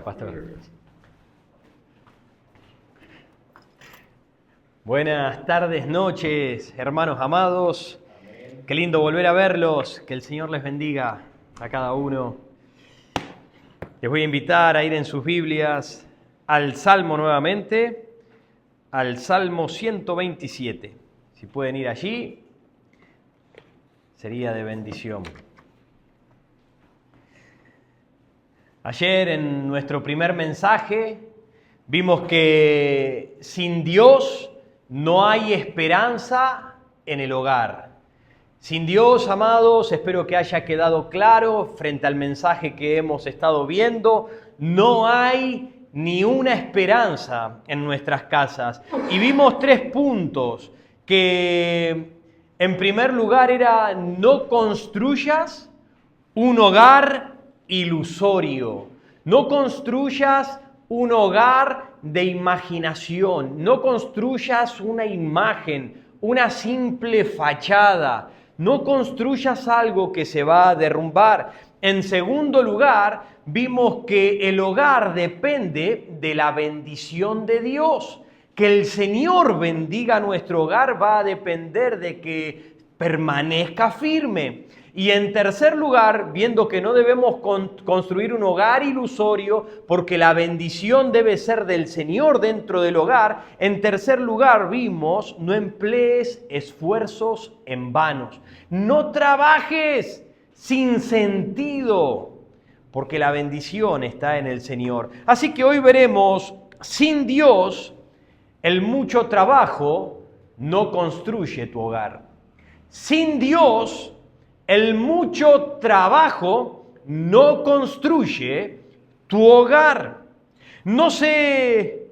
Pastor. Buenas tardes, noches, hermanos amados. Amén. Qué lindo volver a verlos. Que el Señor les bendiga a cada uno. Les voy a invitar a ir en sus Biblias al Salmo nuevamente, al Salmo 127. Si pueden ir allí, sería de bendición. Ayer en nuestro primer mensaje vimos que sin Dios no hay esperanza en el hogar. Sin Dios, amados, espero que haya quedado claro frente al mensaje que hemos estado viendo, no hay ni una esperanza en nuestras casas. Y vimos 3 puntos que en primer lugar era: no construyas un hogar ilusorio. No construyas un hogar de imaginación. No construyas una imagen, una simple fachada. No construyas algo que se va a derrumbar. En segundo lugar, vimos que el hogar depende de la bendición de Dios. Que el Señor bendiga nuestro hogar va a depender de que permanezca firme. Y en tercer lugar, viendo que no debemos construir un hogar ilusorio porque la bendición debe ser del Señor dentro del hogar, en tercer lugar vimos: no emplees esfuerzos en vanos. No trabajes sin sentido, porque la bendición está en el Señor. Así que hoy veremos: sin Dios, el mucho trabajo no construye tu hogar. Sin Dios, el mucho trabajo no construye tu hogar. No sé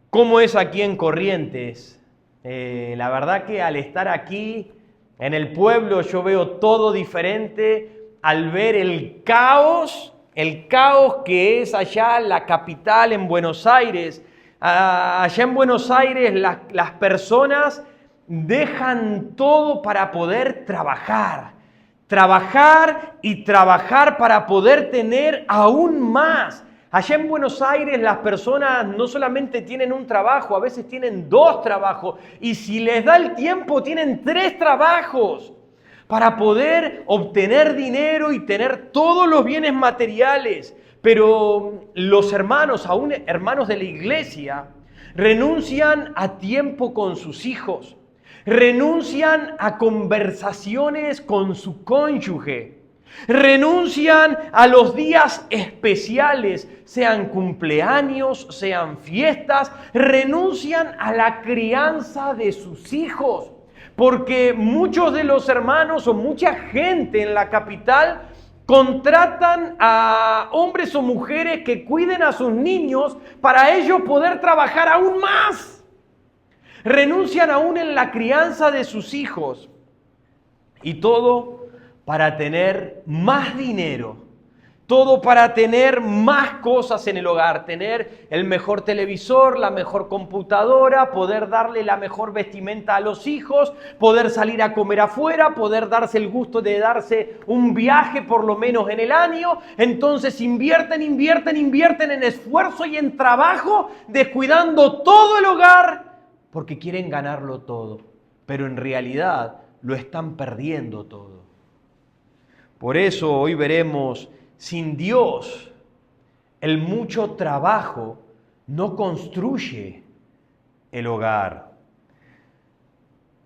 cómo es aquí en Corrientes. La verdad que al estar aquí en el pueblo yo veo todo diferente al ver el caos que es allá en la capital, en Buenos Aires. Allá en Buenos Aires las personas dejan todo para poder trabajar y trabajar para poder tener aún más. Allá en Buenos Aires las personas no solamente tienen un trabajo, a veces tienen 2 trabajos, y si les da el tiempo tienen 3 trabajos para poder obtener dinero y tener todos los bienes materiales. Pero los hermanos, aún hermanos de la iglesia, renuncian a tiempo con sus hijos. Renuncian a conversaciones con su cónyuge. Renuncian a los días especiales, sean cumpleaños, sean fiestas. Renuncian a la crianza de sus hijos. Porque muchos de los hermanos o mucha gente en la capital contratan a hombres o mujeres que cuiden a sus niños para ellos poder trabajar aún más. Renuncian aún en la crianza de sus hijos. Y todo para tener más dinero. Todo para tener más cosas en el hogar. Tener el mejor televisor, la mejor computadora, poder darle la mejor vestimenta a los hijos, poder salir a comer afuera, poder darse el gusto de darse un viaje por lo menos en el año. Entonces invierten en esfuerzo y en trabajo, descuidando todo el hogar, porque quieren ganarlo todo, pero en realidad lo están perdiendo todo. Por eso hoy veremos: sin Dios, el mucho trabajo no construye el hogar.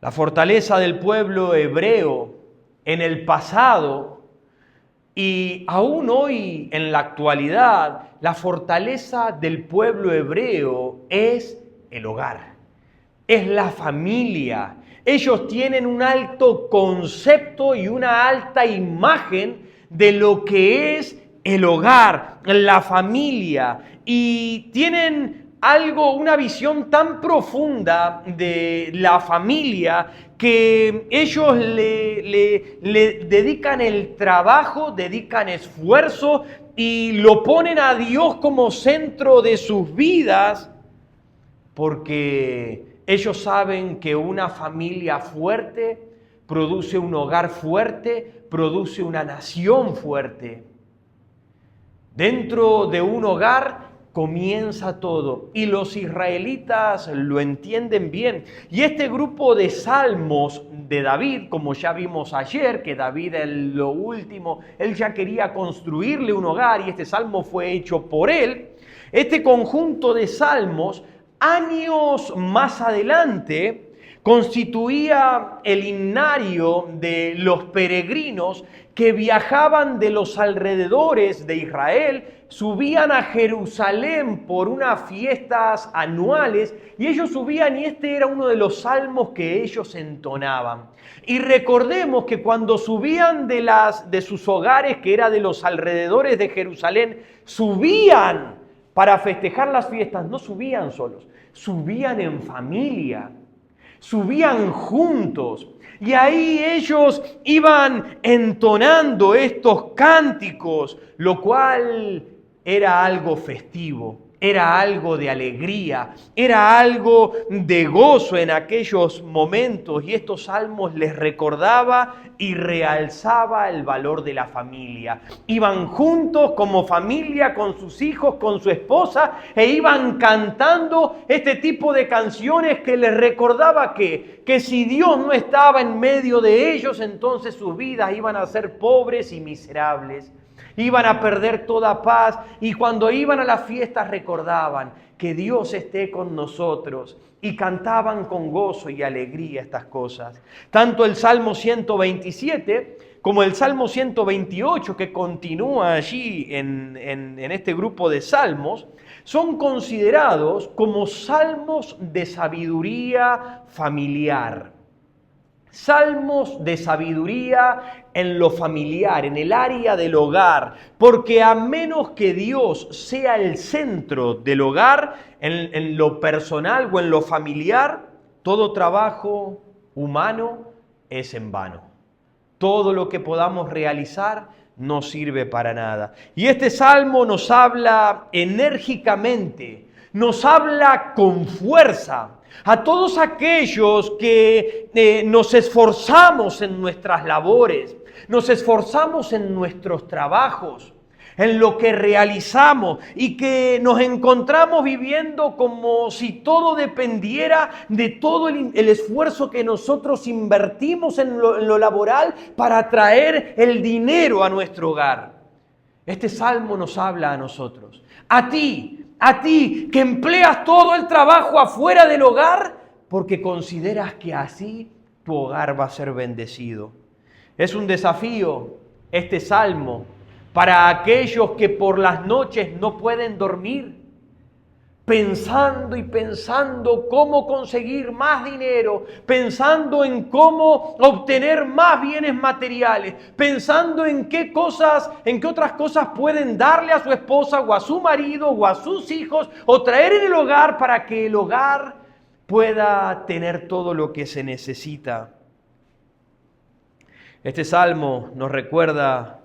La fortaleza del pueblo hebreo en el pasado y aún hoy en la actualidad, la fortaleza del pueblo hebreo es el hogar. Es la familia. Ellos tienen un alto concepto y una alta imagen de lo que es el hogar, la familia. Y tienen una visión tan profunda de la familia que ellos le dedican el trabajo, dedican esfuerzo y lo ponen a Dios como centro de sus vidas, porque ellos saben que una familia fuerte produce un hogar fuerte, produce una nación fuerte. Dentro de un hogar comienza todo y los israelitas lo entienden bien. Y este grupo de salmos de David, como ya vimos ayer, que David en lo último, él ya quería construirle un hogar y este salmo fue hecho por él. Este conjunto de salmos, años más adelante, constituía el himnario de los peregrinos que viajaban de los alrededores de Israel, subían a Jerusalén por unas fiestas anuales y ellos subían y este era uno de los salmos que ellos entonaban. Y recordemos que cuando subían de sus hogares, que era de los alrededores de Jerusalén, subían para festejar las fiestas, no subían solos, subían en familia. Subían juntos y ahí ellos iban entonando estos cánticos, lo cual era algo festivo, era algo de alegría, era algo de gozo en aquellos momentos y estos salmos les recordaba y realzaba el valor de la familia. Iban juntos como familia con sus hijos, con su esposa e iban cantando este tipo de canciones que les recordaba que si Dios no estaba en medio de ellos, entonces sus vidas iban a ser pobres y miserables. Iban a perder toda paz y cuando iban a las fiestas recordaban que Dios esté con nosotros y cantaban con gozo y alegría estas cosas. Tanto el Salmo 127 como el Salmo 128 que continúa allí en este grupo de salmos son considerados como salmos de sabiduría familiar. Salmos de sabiduría en lo familiar, en el área del hogar, porque a menos que Dios sea el centro del hogar, en lo personal o en lo familiar, todo trabajo humano es en vano. Todo lo que podamos realizar no sirve para nada. Y este salmo nos habla enérgicamente, nos habla con fuerza a todos aquellos que nos esforzamos en nuestras labores, nos esforzamos en nuestros trabajos, en lo que realizamos y que nos encontramos viviendo como si todo dependiera de todo el esfuerzo que nosotros invertimos en lo laboral para traer el dinero a nuestro hogar. Este salmo nos habla a nosotros, a ti que empleas todo el trabajo afuera del hogar porque consideras que así tu hogar va a ser bendecido. Es un desafío este salmo para aquellos que por las noches no pueden dormir, pensando y pensando cómo conseguir más dinero, pensando en cómo obtener más bienes materiales, pensando en qué otras cosas pueden darle a su esposa o a su marido o a sus hijos o traer en el hogar para que el hogar pueda tener todo lo que se necesita. Este salmo nos recuerda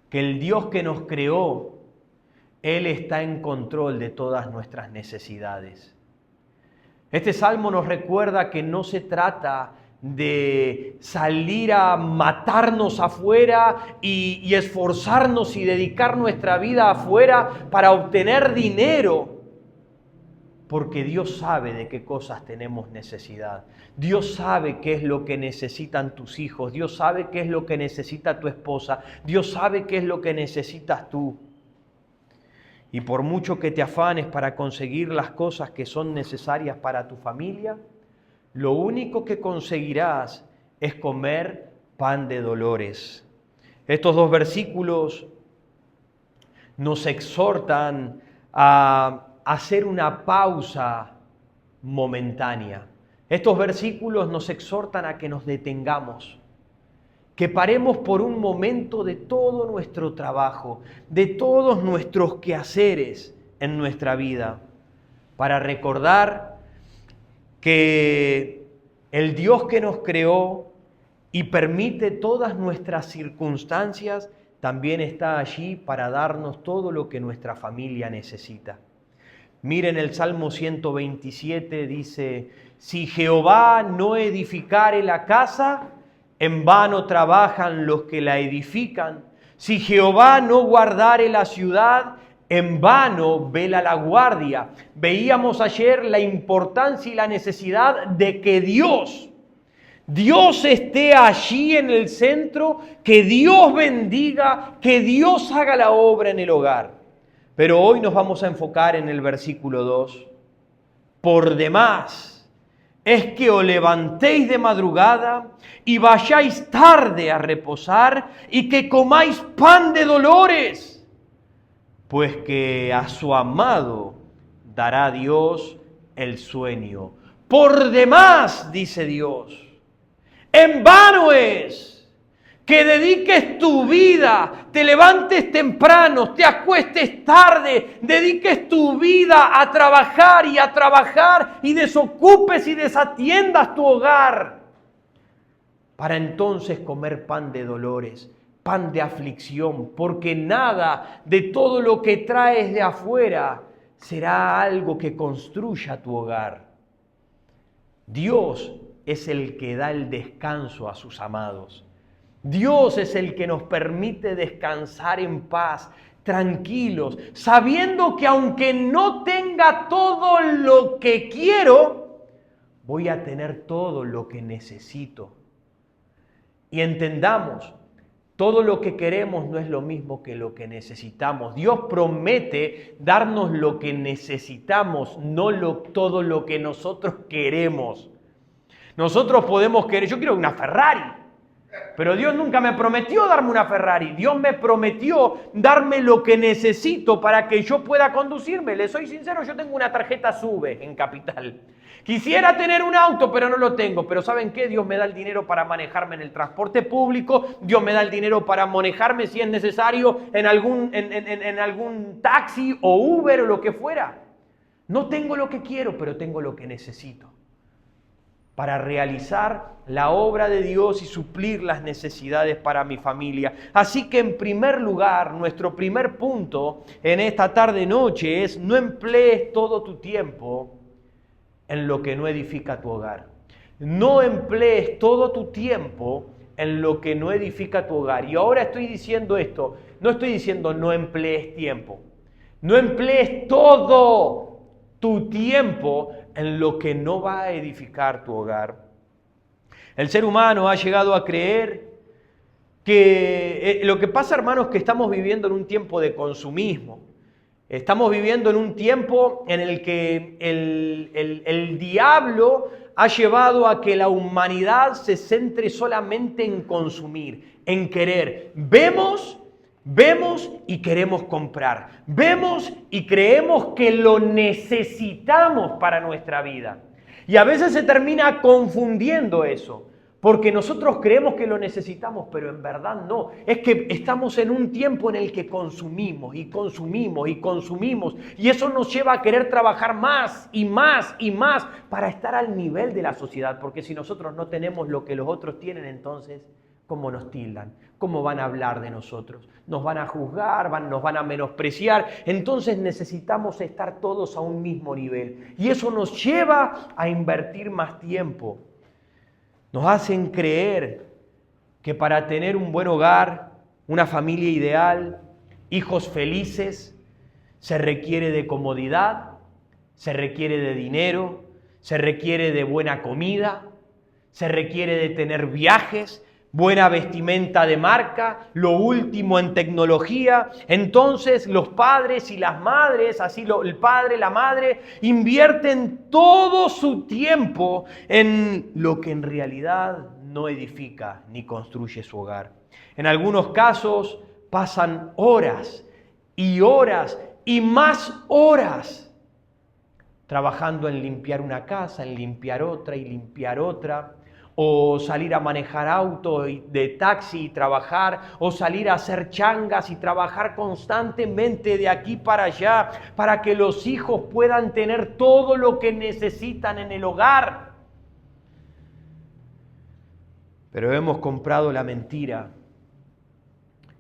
que el Dios que nos creó, Él está en control de todas nuestras necesidades. Este salmo nos recuerda que no se trata de salir a matarnos afuera y esforzarnos y dedicar nuestra vida afuera para obtener dinero, porque Dios sabe de qué cosas tenemos necesidad. Dios sabe qué es lo que necesitan tus hijos. Dios sabe qué es lo que necesita tu esposa. Dios sabe qué es lo que necesitas tú. Y por mucho que te afanes para conseguir las cosas que son necesarias para tu familia, lo único que conseguirás es comer pan de dolores. Estos dos versículos nos exhortan a hacer una pausa momentánea. Estos versículos nos exhortan a que nos detengamos, que paremos por un momento de todo nuestro trabajo, de todos nuestros quehaceres en nuestra vida, para recordar que el Dios que nos creó y permite todas nuestras circunstancias, también está allí para darnos todo lo que nuestra familia necesita. Miren el Salmo 127, dice, si Jehová no edificare la casa, en vano trabajan los que la edifican. Si Jehová no guardare la ciudad, en vano vela la guardia. Veíamos ayer la importancia y la necesidad de que Dios esté allí en el centro, que Dios bendiga, que Dios haga la obra en el hogar. Pero hoy nos vamos a enfocar en el versículo 2. Por demás es que os levantéis de madrugada y vayáis tarde a reposar y que comáis pan de dolores, pues que a su amado dará Dios el sueño. Por demás, dice Dios, en vano es que dediques tu vida, te levantes temprano, te acuestes tarde, dediques tu vida a trabajar y desocupes y desatiendas tu hogar, para entonces comer pan de dolores, pan de aflicción, porque nada de todo lo que traes de afuera será algo que construya tu hogar. Dios es el que da el descanso a sus amados. Dios es el que nos permite descansar en paz, tranquilos, sabiendo que aunque no tenga todo lo que quiero, voy a tener todo lo que necesito. Y entendamos, todo lo que queremos no es lo mismo que lo que necesitamos. Dios promete darnos lo que necesitamos, no todo lo que nosotros queremos. Nosotros podemos querer, yo quiero una Ferrari, pero Dios nunca me prometió darme una Ferrari. Dios me prometió darme lo que necesito para que yo pueda conducirme. Les soy sincero, yo tengo una tarjeta SUBE en Capital. Quisiera tener un auto, pero no lo tengo. Pero ¿saben qué? Dios me da el dinero para manejarme en el transporte público. Dios me da el dinero para manejarme, si es necesario, en algún taxi o Uber o lo que fuera. No tengo lo que quiero, pero tengo lo que necesito para realizar la obra de Dios y suplir las necesidades para mi familia. Así que en primer lugar, nuestro primer punto en esta tarde-noche es: no emplees todo tu tiempo en lo que no edifica tu hogar. No emplees todo tu tiempo en lo que no edifica tu hogar. Y ahora estoy diciendo esto, no estoy diciendo no emplees tiempo. No emplees todo tu tiempo en lo que no va a edificar tu hogar. El ser humano ha llegado a creer que lo que pasa, hermanos, es que estamos viviendo en un tiempo de consumismo. Estamos viviendo en un tiempo en el que el diablo ha llevado a que la humanidad se centre solamente en consumir, en querer. Vemos y queremos comprar. Vemos y creemos que lo necesitamos para nuestra vida. Y a veces se termina confundiendo eso, porque nosotros creemos que lo necesitamos, pero en verdad no. Es que estamos en un tiempo en el que consumimos y consumimos y consumimos. Y eso nos lleva a querer trabajar más y más y más para estar al nivel de la sociedad. Porque si nosotros no tenemos lo que los otros tienen, entonces, ¿cómo nos tildan? ¿Cómo van a hablar de nosotros? Nos van a juzgar, nos van a menospreciar. Entonces necesitamos estar todos a un mismo nivel. Y eso nos lleva a invertir más tiempo. Nos hacen creer que para tener un buen hogar, una familia ideal, hijos felices, se requiere de comodidad, se requiere de dinero, se requiere de buena comida, se requiere de tener viajes, buena vestimenta de marca, lo último en tecnología. Entonces los padres y las madres, el padre, la madre, invierten todo su tiempo en lo que en realidad no edifica ni construye su hogar. En algunos casos pasan horas y horas y más horas trabajando en limpiar una casa, en limpiar otra y limpiar otra. O salir a manejar auto de taxi y trabajar, o salir a hacer changas y trabajar constantemente de aquí para allá, para que los hijos puedan tener todo lo que necesitan en el hogar. Pero hemos comprado la mentira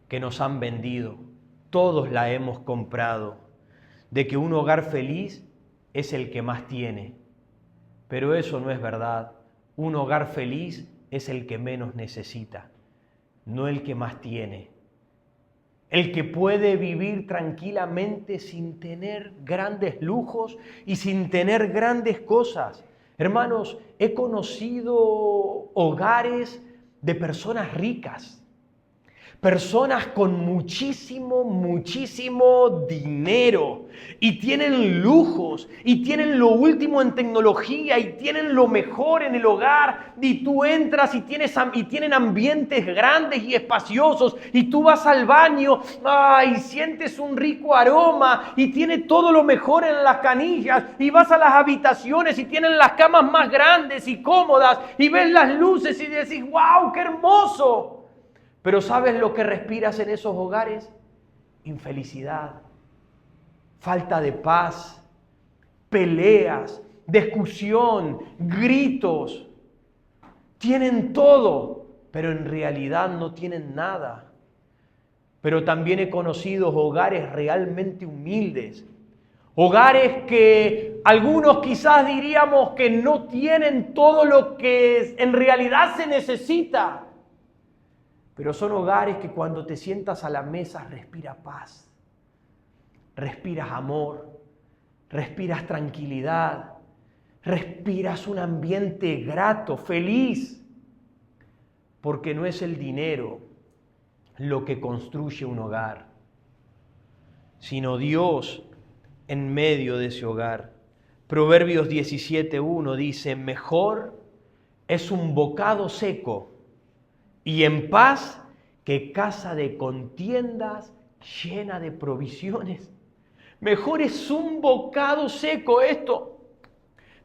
que nos han vendido, todos la hemos comprado, de que un hogar feliz es el que más tiene. Pero eso no es verdad. Un hogar feliz es el que menos necesita, no el que más tiene. el que puede vivir tranquilamente sin tener grandes lujos y sin tener grandes cosas. Hermanos, he conocido hogares de personas ricas, personas con muchísimo dinero y tienen lujos y tienen lo último en tecnología y tienen lo mejor en el hogar, y tú entras y tienen ambientes grandes y espaciosos, y tú vas al baño y sientes un rico aroma y tiene todo lo mejor en las canillas, y vas a las habitaciones y tienen las camas más grandes y cómodas y ves las luces y decís, ¡wow, qué hermoso! Pero ¿sabes lo que respiras en esos hogares? Infelicidad, falta de paz, peleas, discusión, gritos. Tienen todo, pero en realidad no tienen nada. Pero también he conocido hogares realmente humildes. Hogares que algunos quizás diríamos que no tienen todo lo que en realidad se necesita. Pero son hogares que cuando te sientas a la mesa respiras paz, respiras amor, respiras tranquilidad, respiras un ambiente grato, feliz. Porque no es el dinero lo que construye un hogar, sino Dios en medio de ese hogar. Proverbios 17:1 dice, mejor es un bocado seco y en paz que casa de contiendas llena de provisiones. Mejor es un bocado seco esto.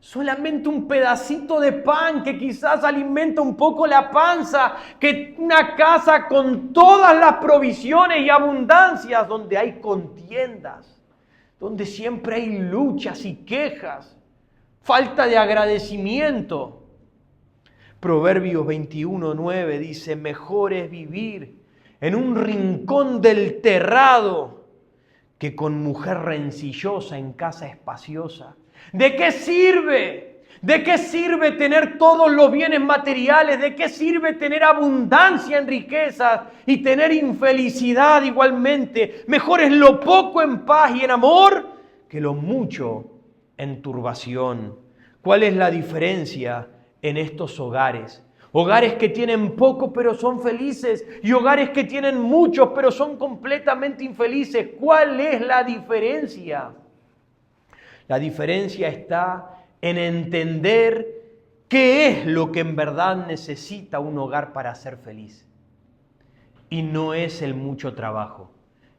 Solamente un pedacito de pan que quizás alimenta un poco la panza, que una casa con todas las provisiones y abundancias donde hay contiendas, donde siempre hay luchas y quejas, falta de agradecimiento. Proverbios 21:9 dice, mejor es vivir en un rincón del terrado que con mujer rencillosa en casa espaciosa. ¿De qué sirve? ¿De qué sirve tener todos los bienes materiales? ¿De qué sirve tener abundancia en riquezas y tener infelicidad igualmente? Mejor es lo poco en paz y en amor que lo mucho en turbación. ¿Cuál es la diferencia en estos hogares? Hogares que tienen poco pero son felices y hogares que tienen mucho pero son completamente infelices. ¿Cuál es la diferencia? La diferencia está en entender qué es lo que en verdad necesita un hogar para ser feliz. Y no es el mucho trabajo,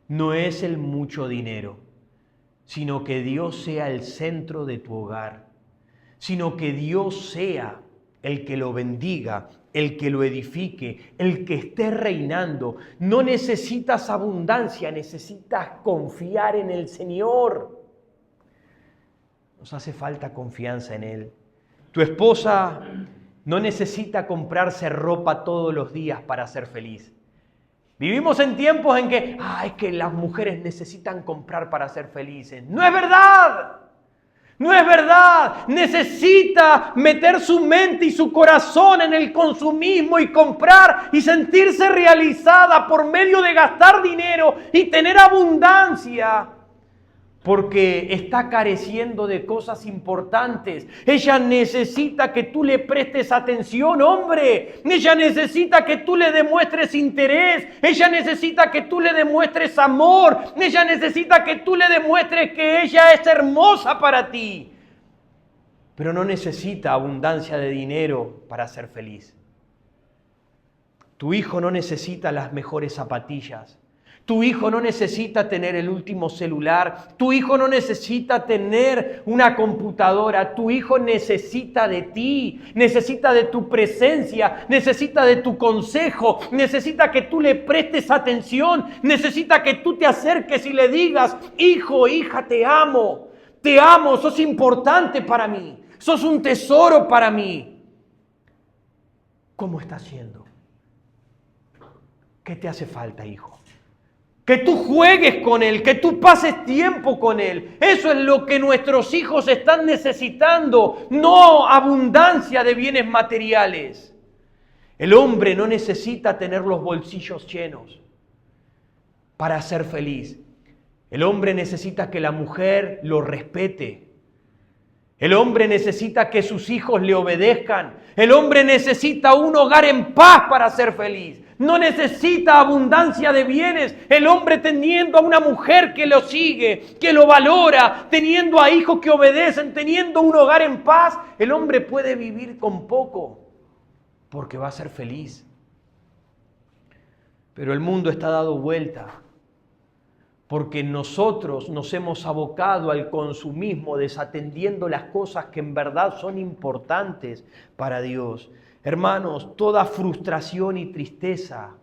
no es el mucho dinero, sino que Dios sea el centro de tu hogar, sino que Dios sea el que lo bendiga, el que lo edifique, el que esté reinando. No necesitas abundancia, necesitas confiar en el Señor. Nos hace falta confianza en Él. Tu esposa no necesita comprarse ropa todos los días para ser feliz. Vivimos en tiempos en que, es que las mujeres necesitan comprar para ser felices. ¡No es verdad! No es verdad. Necesita meter su mente y su corazón en el consumismo y comprar y sentirse realizada por medio de gastar dinero y tener abundancia, porque está careciendo de cosas importantes. Ella necesita que tú le prestes atención, hombre. Ella necesita que tú le demuestres interés. Ella necesita que tú le demuestres amor. Ella necesita que tú le demuestres que ella es hermosa para ti. Pero no necesita abundancia de dinero para ser feliz. Tu hijo no necesita las mejores zapatillas. Tu hijo no necesita tener el último celular. Tu hijo no necesita tener una computadora. Tu hijo necesita de ti, necesita de tu presencia, necesita de tu consejo, necesita que tú le prestes atención, necesita que tú te acerques y le digas, hijo, hija, te amo, sos importante para mí, sos un tesoro para mí. ¿Cómo estás siendo? ¿Qué te hace falta, hijo? Que tú juegues con Él, que tú pases tiempo con Él. Eso es lo que nuestros hijos están necesitando, no abundancia de bienes materiales. El hombre no necesita tener los bolsillos llenos, para ser feliz. El hombre necesita que la mujer lo respete. El hombre necesita que sus hijos le obedezcan. El hombre necesita un hogar en paz para ser feliz. No necesita abundancia de bienes. El hombre teniendo a una mujer que lo sigue, que lo valora, teniendo a hijos que obedecen, teniendo un hogar en paz, el hombre puede vivir con poco porque va a ser feliz. Pero el mundo está dado vuelta porque nosotros nos hemos abocado al consumismo, desatendiendo las cosas que en verdad son importantes para Dios. Hermanos, toda frustración y tristeza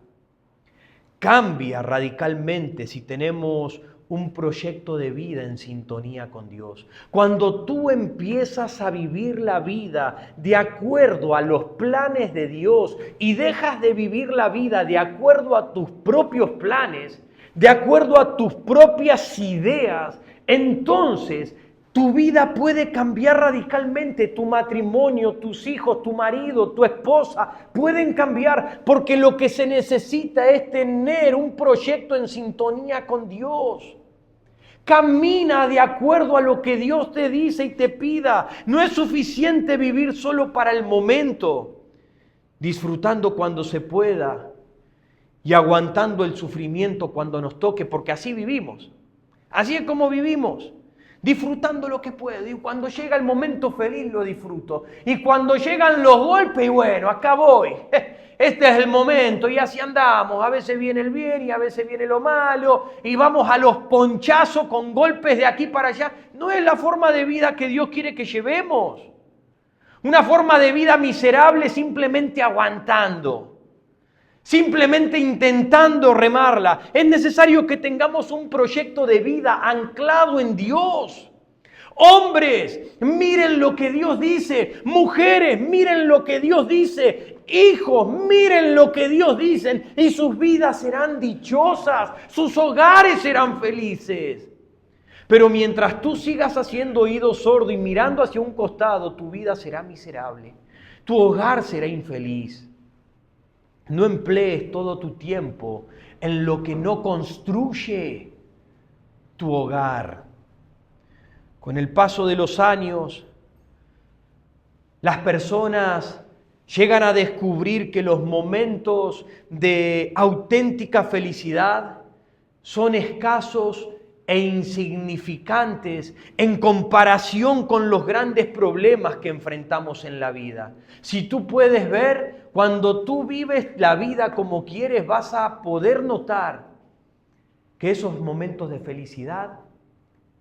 cambia radicalmente si tenemos un proyecto de vida en sintonía con Dios. Cuando tú empiezas a vivir la vida de acuerdo a los planes de Dios y dejas de vivir la vida de acuerdo a tus propios planes, de acuerdo a tus propias ideas, entonces tu vida puede cambiar radicalmente. Tu matrimonio, tus hijos, tu marido, tu esposa pueden cambiar, porque lo que se necesita es tener un proyecto en sintonía con Dios. Camina de acuerdo a lo que Dios te dice y te pida. No es suficiente vivir solo para el momento, disfrutando cuando se pueda y aguantando el sufrimiento cuando nos toque, porque así vivimos. Así es como vivimos, disfrutando lo que puedo. Y cuando llega el momento feliz lo disfruto. Y cuando llegan los golpes, y bueno, acá voy. Este es el momento y así andamos. A veces viene el bien y a veces viene lo malo. Y vamos a los ponchazos con golpes de aquí para allá. No es la forma de vida que Dios quiere que llevemos. Una forma de vida miserable simplemente aguantando. Simplemente intentando remarla. Es necesario que tengamos un proyecto de vida anclado en Dios. Hombres, miren lo que Dios dice. Mujeres, miren lo que Dios dice. Hijos, miren lo que Dios dice. Y sus vidas serán dichosas. Sus hogares serán felices. Pero mientras tú sigas haciendo oído sordo y mirando hacia un costado, tu vida será miserable. Tu hogar será infeliz. No emplees todo tu tiempo en lo que no construye tu hogar. Con el paso de los años, las personas llegan a descubrir que los momentos de auténtica felicidad son escasos e insignificantes en comparación con los grandes problemas que enfrentamos en la vida. Si tú puedes ver, cuando tú vives la vida como quieres, vas a poder notar que esos momentos de felicidad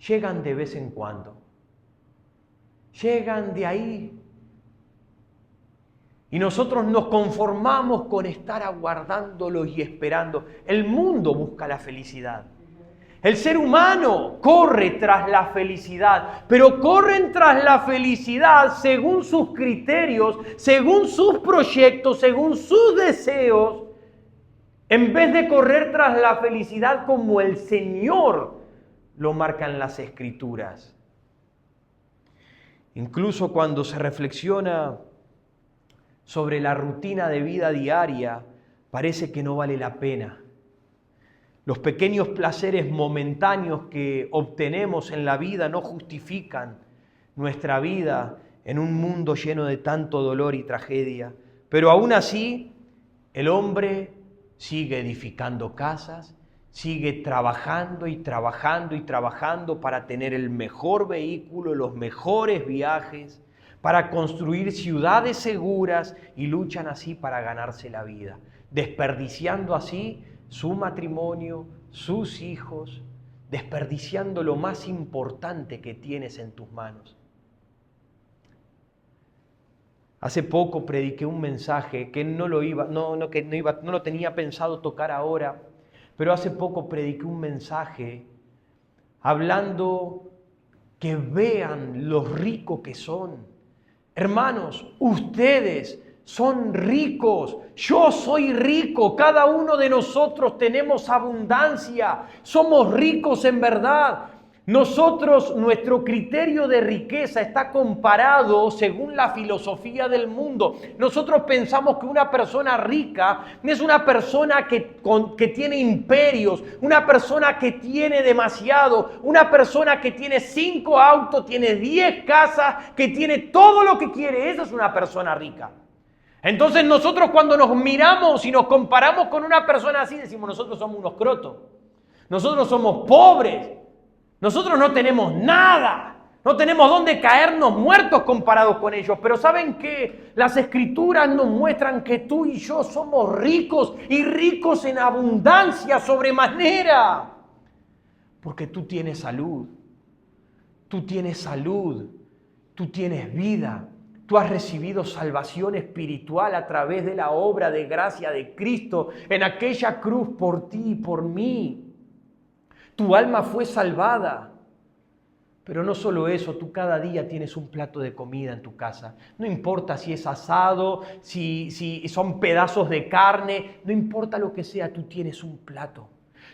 llegan de vez en cuando. Llegan de ahí. Y nosotros nos conformamos con estar aguardándolos y esperando. El mundo busca la felicidad. El ser humano corre tras la felicidad, pero corren tras la felicidad según sus criterios, según sus proyectos, según sus deseos, en vez de correr tras la felicidad como el Señor lo marcan las Escrituras. Incluso cuando se reflexiona sobre la rutina de vida diaria, parece que no vale la pena. Los pequeños placeres momentáneos que obtenemos en la vida no justifican nuestra vida en un mundo lleno de tanto dolor y tragedia. Pero aún así, el hombre sigue edificando casas, sigue trabajando y trabajando y trabajando para tener el mejor vehículo, los mejores viajes, para construir ciudades seguras y luchan así para ganarse la vida, desperdiciando así su matrimonio, sus hijos, desperdiciando lo más importante que tienes en tus manos. Hace poco prediqué un mensaje que no lo tenía pensado tocar ahora, pero hace poco prediqué un mensaje hablando que vean lo rico que son. Hermanos, ustedes son ricos, yo soy rico, cada uno de nosotros tenemos abundancia, somos ricos en verdad. Nuestro criterio de riqueza está comparado según la filosofía del mundo. Nosotros pensamos que una persona rica es una persona que tiene imperios, una persona que tiene demasiado, una persona que tiene 5 autos, tiene 10 casas, que tiene todo lo que quiere. Esa es una persona rica. Entonces nosotros cuando nos miramos y nos comparamos con una persona así, decimos nosotros somos unos crotos, nosotros somos pobres. Nosotros no tenemos nada, no tenemos dónde caernos muertos comparados con ellos. Pero ¿saben qué? Las Escrituras nos muestran que tú y yo somos ricos y ricos en abundancia sobremanera. Porque tú tienes salud, tú tienes vida. Tú has recibido salvación espiritual a través de la obra de gracia de Cristo en aquella cruz por ti y por mí. Tu alma fue salvada. Pero no solo eso, tú cada día tienes un plato de comida en tu casa. No importa si es asado, si son pedazos de carne, no importa lo que sea, tú tienes un plato.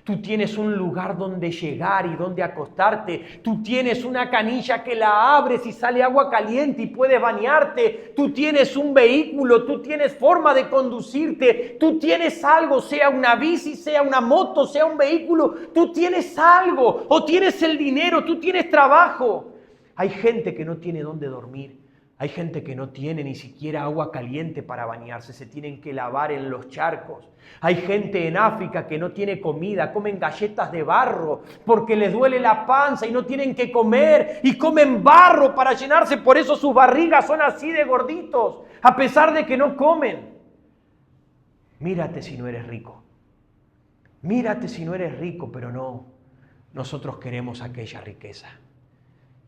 Tú tienes un lugar donde llegar y donde acostarte. Tú tienes una canilla que la abres y sale agua caliente y puedes bañarte. Tú tienes un vehículo, tú tienes forma de conducirte. Tú tienes algo, sea una bici, sea una moto, sea un vehículo. Tú tienes algo o tienes el dinero, tú tienes trabajo. Hay gente que no tiene dónde dormir. Hay gente que no tiene ni siquiera agua caliente para bañarse, se tienen que lavar en los charcos. Hay gente en África que no tiene comida, comen galletas de barro porque les duele la panza y no tienen que comer y comen barro para llenarse, por eso sus barrigas son así de gorditos, a pesar de que no comen. Mírate si no eres rico, mírate si no eres rico, pero no, nosotros queremos aquella riqueza.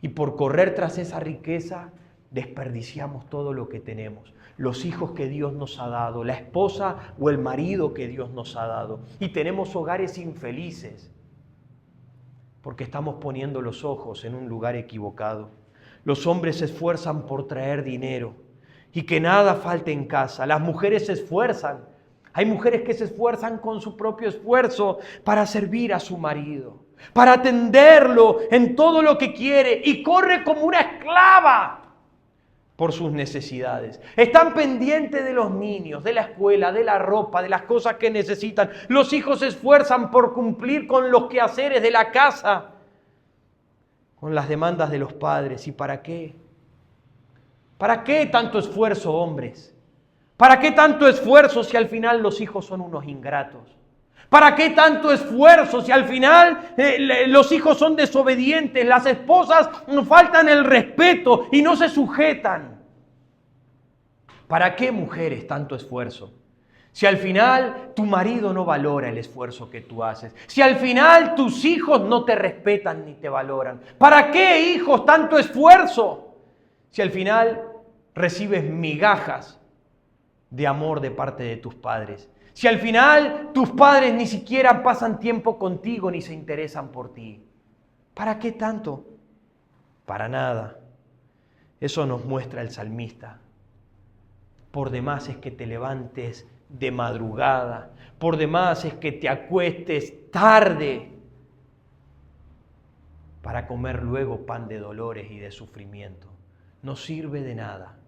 Y por correr tras esa riqueza, desperdiciamos todo lo que tenemos, los hijos que Dios nos ha dado, la esposa o el marido que Dios nos ha dado. Y tenemos hogares infelices porque estamos poniendo los ojos en un lugar equivocado. Los hombres se esfuerzan por traer dinero y que nada falte en casa. Las mujeres se esfuerzan. Hay mujeres que se esfuerzan con su propio esfuerzo para servir a su marido, para atenderlo en todo lo que quiere y corre como una esclava por sus necesidades. Están pendientes de los niños, de la escuela, de la ropa, de las cosas que necesitan. Los hijos se esfuerzan por cumplir con los quehaceres de la casa, con las demandas de los padres. ¿Y para qué? ¿Para qué tanto esfuerzo, hombres? ¿Para qué tanto esfuerzo si al final los hijos son unos ingratos? ¿Para qué tanto esfuerzo si al final los hijos son desobedientes, las esposas faltan el respeto y no se sujetan? ¿Para qué, mujeres, tanto esfuerzo? Si al final tu marido no valora el esfuerzo que tú haces, si al final tus hijos no te respetan ni te valoran, ¿para qué, hijos, tanto esfuerzo? Si al final recibes migajas de amor de parte de tus padres. Si al final tus padres ni siquiera pasan tiempo contigo ni se interesan por ti. ¿Para qué tanto? Para nada. Eso nos muestra el salmista. Por demás es que te levantes de madrugada. Por demás es que te acuestes tarde para comer luego pan de dolores y de sufrimiento. No sirve de nada.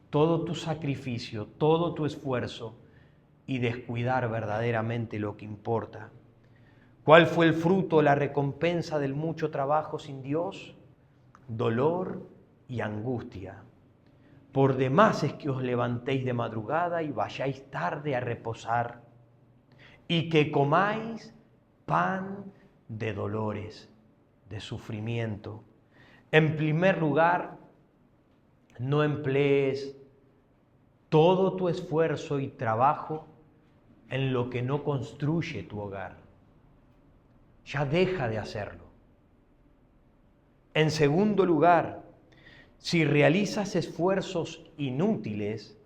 Todo tu sacrificio, todo tu esfuerzo y descuidar verdaderamente lo que importa. ¿Cuál fue el fruto, la recompensa del mucho trabajo sin Dios? Dolor y angustia. Por demás es que os levantéis de madrugada y vayáis tarde a reposar, y que comáis pan de dolores, de sufrimiento. En primer lugar, no emplees todo tu esfuerzo y trabajo en lo que no construye tu hogar. Ya deja de hacerlo. En segundo lugar, si realizas esfuerzos inútiles,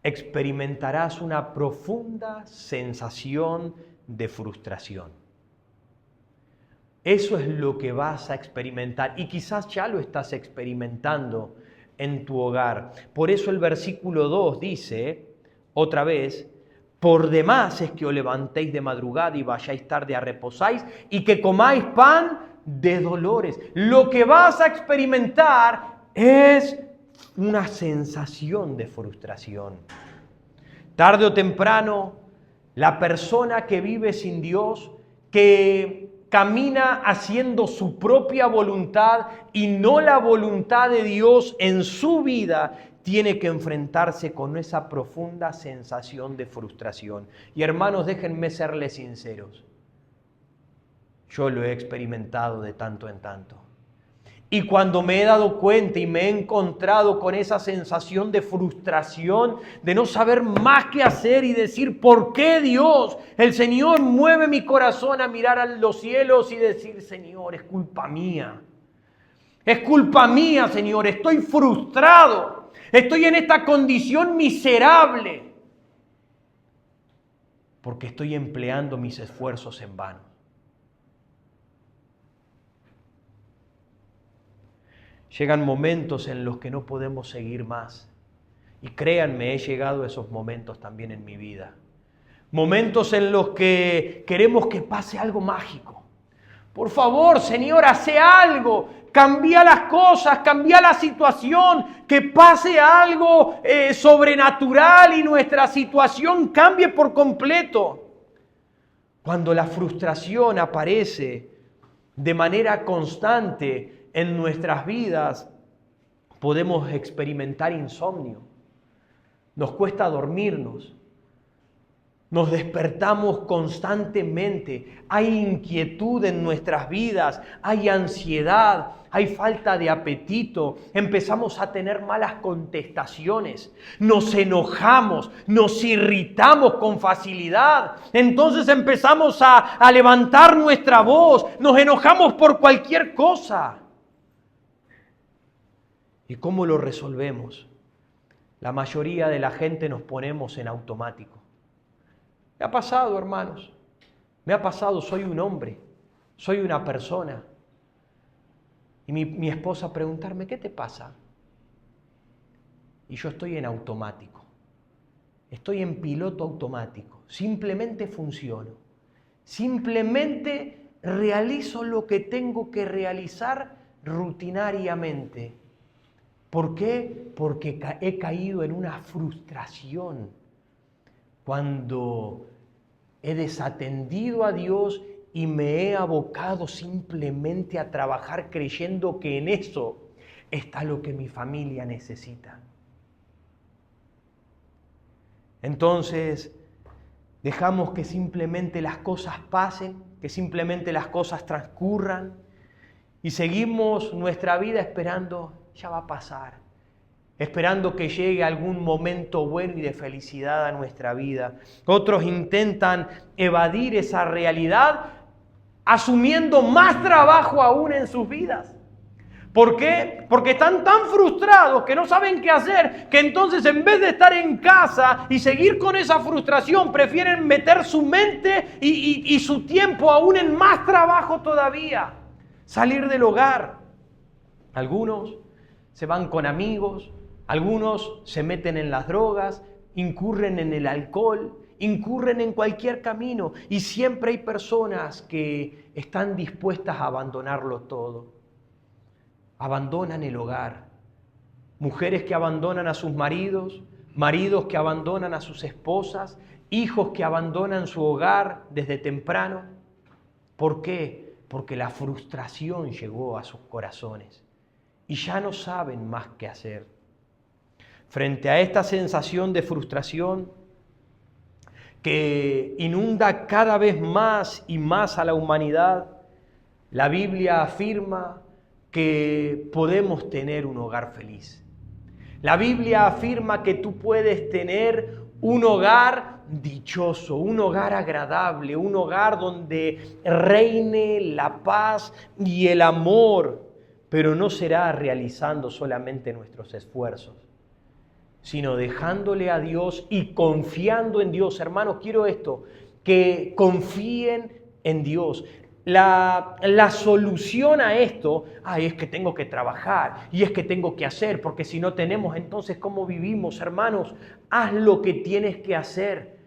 experimentarás una profunda sensación de frustración. Eso es lo que vas a experimentar y quizás ya lo estás experimentando en tu hogar. Por eso el versículo 2 dice, otra vez, por demás es que os levantéis de madrugada y vayáis tarde a reposáis y que comáis pan de dolores. Lo que vas a experimentar es una sensación de frustración. Tarde o temprano, la persona que vive sin Dios, que camina haciendo su propia voluntad y no la voluntad de Dios en su vida, tiene que enfrentarse con esa profunda sensación de frustración. Y hermanos, déjenme serles sinceros. Yo lo he experimentado de tanto en tanto. Y cuando me he dado cuenta y me he encontrado con esa sensación de frustración, de no saber más qué hacer y decir, ¿por qué Dios? El Señor mueve mi corazón a mirar a los cielos y decir, Señor, es culpa mía. Es culpa mía, Señor, estoy frustrado. Estoy en esta condición miserable. Porque estoy empleando mis esfuerzos en vano. Llegan momentos en los que no podemos seguir más. Y créanme, he llegado a esos momentos también en mi vida. Momentos en los que queremos que pase algo mágico. Por favor, Señor, hace algo. Cambia las cosas, cambia la situación. Que pase algo sobrenatural y nuestra situación cambie por completo. Cuando la frustración aparece de manera constante en nuestras vidas, podemos experimentar insomnio. Nos cuesta dormirnos. Nos despertamos constantemente. Hay inquietud en nuestras vidas. Hay ansiedad. Hay falta de apetito. Empezamos a tener malas contestaciones. Nos enojamos. Nos irritamos con facilidad. Entonces empezamos a levantar nuestra voz. Nos enojamos por cualquier cosa. ¿Y cómo lo resolvemos? La mayoría de la gente nos ponemos en automático. Me ha pasado, hermanos. Me ha pasado, soy un hombre, soy una persona. Y mi esposa preguntarme, ¿qué te pasa? Y yo estoy en automático. Estoy en piloto automático. Simplemente funciono. Simplemente realizo lo que tengo que realizar rutinariamente. ¿Por qué? Porque he caído en una frustración cuando he desatendido a Dios y me he abocado simplemente a trabajar creyendo que en eso está lo que mi familia necesita. Entonces, dejamos que simplemente las cosas pasen, que simplemente las cosas transcurran y seguimos nuestra vida esperando, ya va a pasar, esperando que llegue algún momento bueno y de felicidad a nuestra vida. Otros intentan evadir esa realidad asumiendo más trabajo aún en sus vidas. ¿Por qué? Porque están tan frustrados que no saben qué hacer, que entonces en vez de estar en casa y seguir con esa frustración, prefieren meter su mente y su tiempo aún en más trabajo todavía. Salir del hogar. Algunos se van con amigos, algunos se meten en las drogas, incurren en el alcohol, incurren en cualquier camino y siempre hay personas que están dispuestas a abandonarlo todo. Abandonan el hogar. Mujeres que abandonan a sus maridos, maridos que abandonan a sus esposas, hijos que abandonan su hogar desde temprano. ¿Por qué? Porque la frustración llegó a sus corazones y ya no saben más qué hacer. Frente a esta sensación de frustración que inunda cada vez más y más a la humanidad, la Biblia afirma que podemos tener un hogar feliz. La Biblia afirma que tú puedes tener un hogar dichoso, un hogar agradable, un hogar donde reine la paz y el amor, pero no será realizando solamente nuestros esfuerzos, sino dejándole a Dios y confiando en Dios. Hermanos, quiero esto, que confíen en Dios. La solución a esto es que tengo que trabajar y es que tengo que hacer, porque si no tenemos, entonces ¿cómo vivimos? Hermanos, haz lo que tienes que hacer.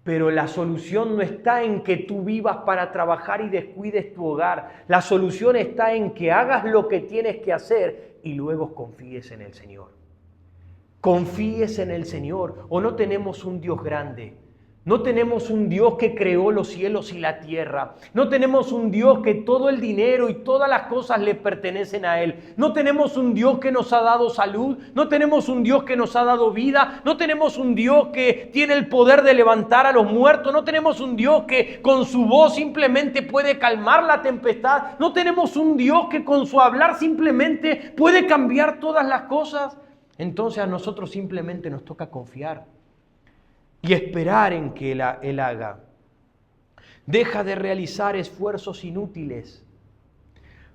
Pero la solución no está en que tú vivas para trabajar y descuides tu hogar. La solución está en que hagas lo que tienes que hacer y luego confíes en el Señor. Confíes en el Señor. ¿O no tenemos un Dios grande? No tenemos un Dios que creó los cielos y la tierra. No tenemos un Dios que todo el dinero y todas las cosas le pertenecen a Él. No tenemos un Dios que nos ha dado salud. No tenemos un Dios que nos ha dado vida. No tenemos un Dios que tiene el poder de levantar a los muertos. No tenemos un Dios que con su voz simplemente puede calmar la tempestad. No tenemos un Dios que con su hablar simplemente puede cambiar todas las cosas. Entonces a nosotros simplemente nos toca confiar y esperar en que Él haga. Deja de realizar esfuerzos inútiles,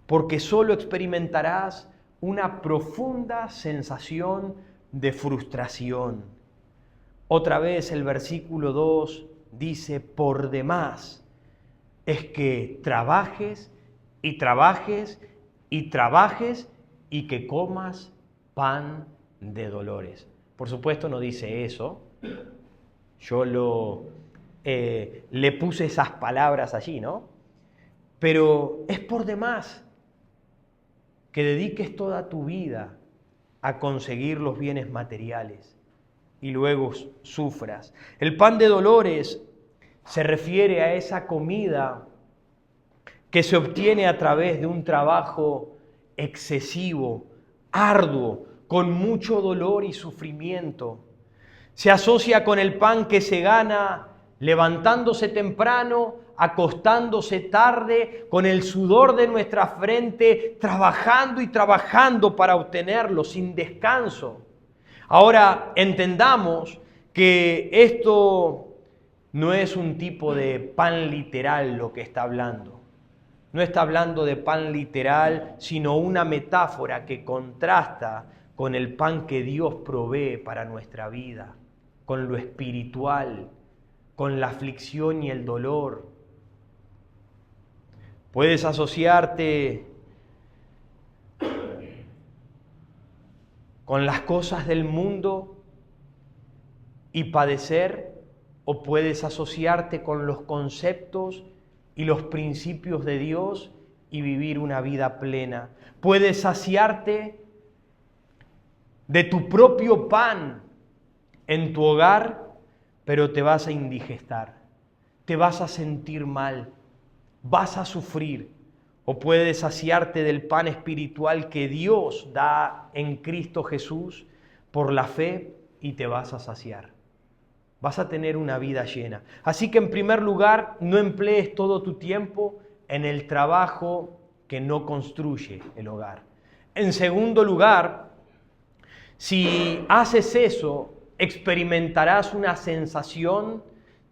porque solo experimentarás una profunda sensación de frustración. Otra vez el versículo 2 dice, por demás es que trabajes y trabajes y trabajes y que comas pan de dolores. Por supuesto no dice eso. Yo le puse esas palabras allí, ¿no? Pero es por demás que dediques toda tu vida a conseguir los bienes materiales y luego sufras. El pan de dolores se refiere a esa comida que se obtiene a través de un trabajo excesivo, arduo, con mucho dolor y sufrimiento. Se asocia con el pan que se gana levantándose temprano, acostándose tarde, con el sudor de nuestra frente, trabajando y trabajando para obtenerlo sin descanso. Ahora entendamos que esto no es un tipo de pan literal lo que está hablando. No está hablando de pan literal, sino una metáfora que contrasta con el pan que Dios provee para nuestra vida, con lo espiritual, con la aflicción y el dolor. Puedes asociarte con las cosas del mundo y padecer, o puedes asociarte con los conceptos y los principios de Dios y vivir una vida plena. Puedes saciarte de tu propio pan en tu hogar, pero te vas a indigestar, te vas a sentir mal, vas a sufrir. O puedes saciarte del pan espiritual que Dios da en Cristo Jesús por la fe y te vas a saciar. Vas a tener una vida llena. Así que en primer lugar, no emplees todo tu tiempo en el trabajo que no construye el hogar. En segundo lugar, si haces eso, experimentarás una sensación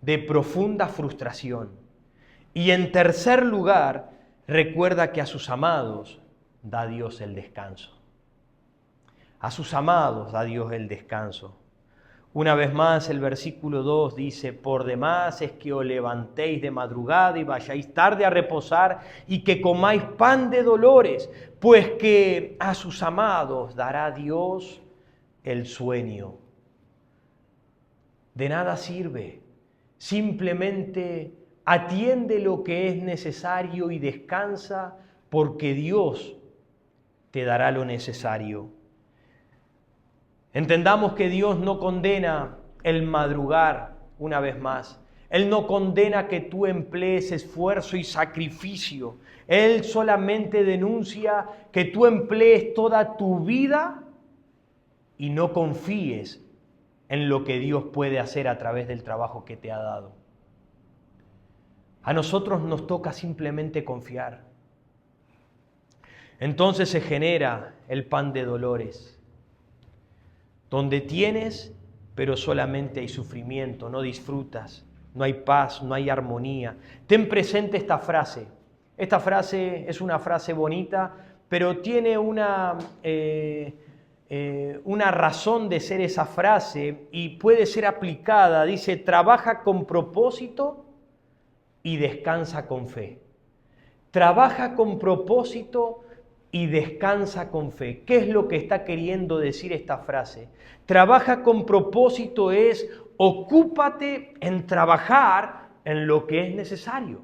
de profunda frustración. Y en tercer lugar, recuerda que a sus amados da Dios el descanso. A sus amados da Dios el descanso. Una vez más el versículo 2 dice, por demás es que os levantéis de madrugada y vayáis tarde a reposar y que comáis pan de dolores, pues que a sus amados dará Dios el sueño. De nada sirve, simplemente atiende lo que es necesario y descansa, porque Dios te dará lo necesario. Entendamos que Dios no condena el madrugar una vez más. Él no condena que tú emplees esfuerzo y sacrificio. Él solamente denuncia que tú emplees toda tu vida y no confíes en lo que Dios puede hacer a través del trabajo que te ha dado. A nosotros nos toca simplemente confiar. Entonces se genera el pan de dolores, donde tienes, pero solamente hay sufrimiento, no disfrutas, no hay paz, no hay armonía. Ten presente esta frase. Esta frase es una frase bonita, pero tiene una razón de ser esa frase y puede ser aplicada. Dice, trabaja con propósito y descansa con fe. Trabaja con propósito y descansa con fe. ¿Qué es lo que está queriendo decir esta frase? Trabaja con propósito es ocúpate en trabajar en lo que es necesario.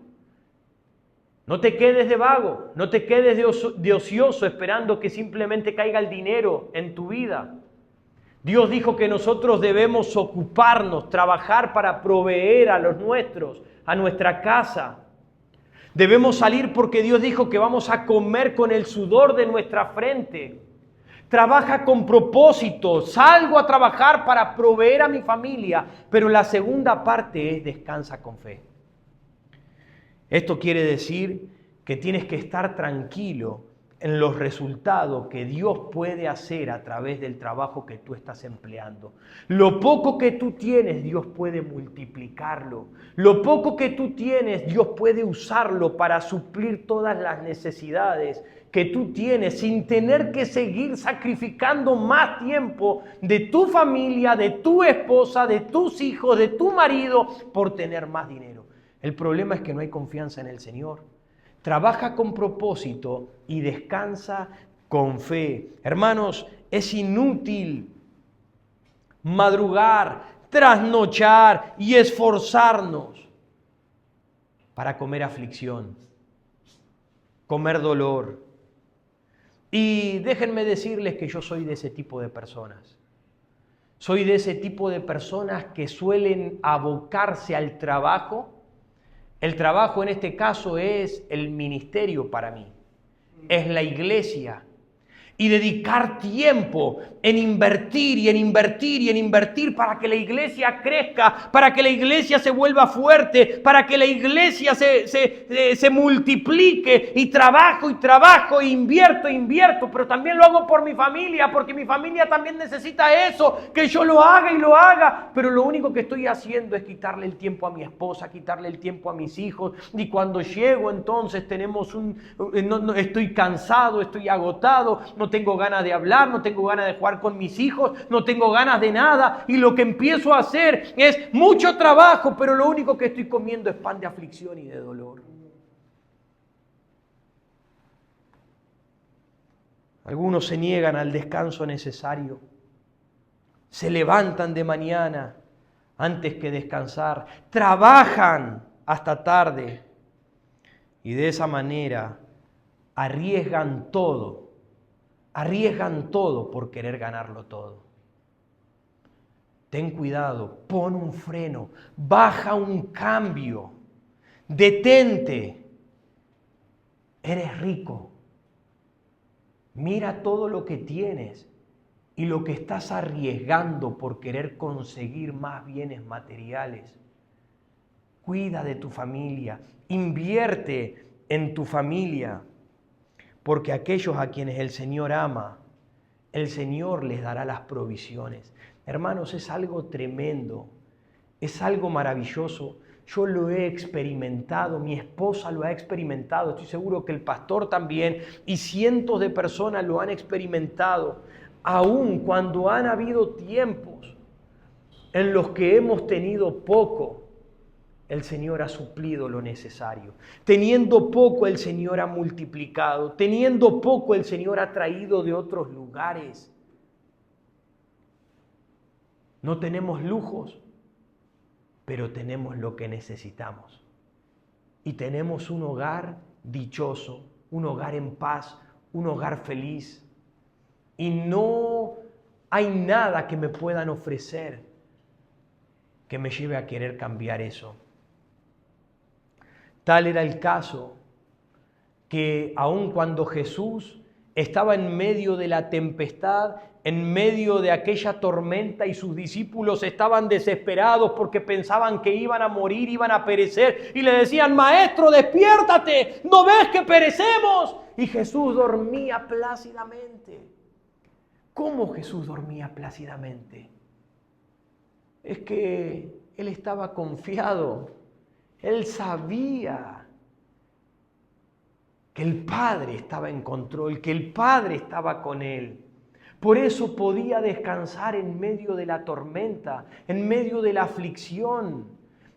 No te quedes de vago, no te quedes de ocioso esperando que simplemente caiga el dinero en tu vida. Dios dijo que nosotros debemos ocuparnos, trabajar para proveer a los nuestros, a nuestra casa. Debemos salir porque Dios dijo que vamos a comer con el sudor de nuestra frente. Trabaja con propósito, salgo a trabajar para proveer a mi familia, pero la segunda parte es descansa con fe. Esto quiere decir que tienes que estar tranquilo en los resultados que Dios puede hacer a través del trabajo que tú estás empleando. Lo poco que tú tienes, Dios puede multiplicarlo. Lo poco que tú tienes, Dios puede usarlo para suplir todas las necesidades que tú tienes sin tener que seguir sacrificando más tiempo de tu familia, de tu esposa, de tus hijos, de tu marido por tener más dinero. El problema es que no hay confianza en el Señor. Trabaja con propósito y descansa con fe. Hermanos, es inútil madrugar, trasnochar y esforzarnos para comer aflicción, comer dolor. Y déjenme decirles que yo soy de ese tipo de personas. Soy de ese tipo de personas que suelen abocarse al trabajo. El trabajo en este caso es el ministerio para mí, es la iglesia. Y dedicar tiempo en invertir y en invertir y en invertir para que la iglesia crezca, para que la iglesia se vuelva fuerte, para que la iglesia se multiplique. Y trabajo, invierto, pero también lo hago por mi familia, porque mi familia también necesita eso, que yo lo haga y lo haga. Pero lo único que estoy haciendo es quitarle el tiempo a mi esposa, quitarle el tiempo a mis hijos. Y cuando llego entonces estoy cansado, estoy agotado, no tengo ganas de hablar, no tengo ganas de jugar con mis hijos, no tengo ganas de nada. Y lo que empiezo a hacer es mucho trabajo, pero lo único que estoy comiendo es pan de aflicción y de dolor. Algunos se niegan al descanso necesario. Se levantan de mañana antes que descansar. Trabajan hasta tarde. Y de esa manera arriesgan todo por querer ganarlo todo. Ten cuidado, pon un freno, baja un cambio, detente. Eres rico. Mira todo lo que tienes y lo que estás arriesgando por querer conseguir más bienes materiales. Cuida de tu familia, invierte en tu familia. Porque aquellos a quienes el Señor ama, el Señor les dará las provisiones. Hermanos, es algo tremendo, es algo maravilloso. Yo lo he experimentado, mi esposa lo ha experimentado, estoy seguro que el pastor también, y cientos de personas lo han experimentado, aun cuando han habido tiempos en los que hemos tenido poco. El Señor ha suplido lo necesario. Teniendo poco, el Señor ha multiplicado. Teniendo poco, el Señor ha traído de otros lugares. No tenemos lujos, pero tenemos lo que necesitamos. Y tenemos un hogar dichoso, un hogar en paz, un hogar feliz. Y no hay nada que me puedan ofrecer que me lleve a querer cambiar eso. Tal era el caso que aun cuando Jesús estaba en medio de la tempestad, en medio de aquella tormenta y sus discípulos estaban desesperados porque pensaban que iban a morir, iban a perecer y le decían: Maestro, despiértate, ¿no ves que perecemos? Y Jesús dormía plácidamente. ¿Cómo Jesús dormía plácidamente? Es que Él estaba confiado. Él sabía que el Padre estaba en control, que el Padre estaba con Él. Por eso podía descansar en medio de la tormenta, en medio de la aflicción.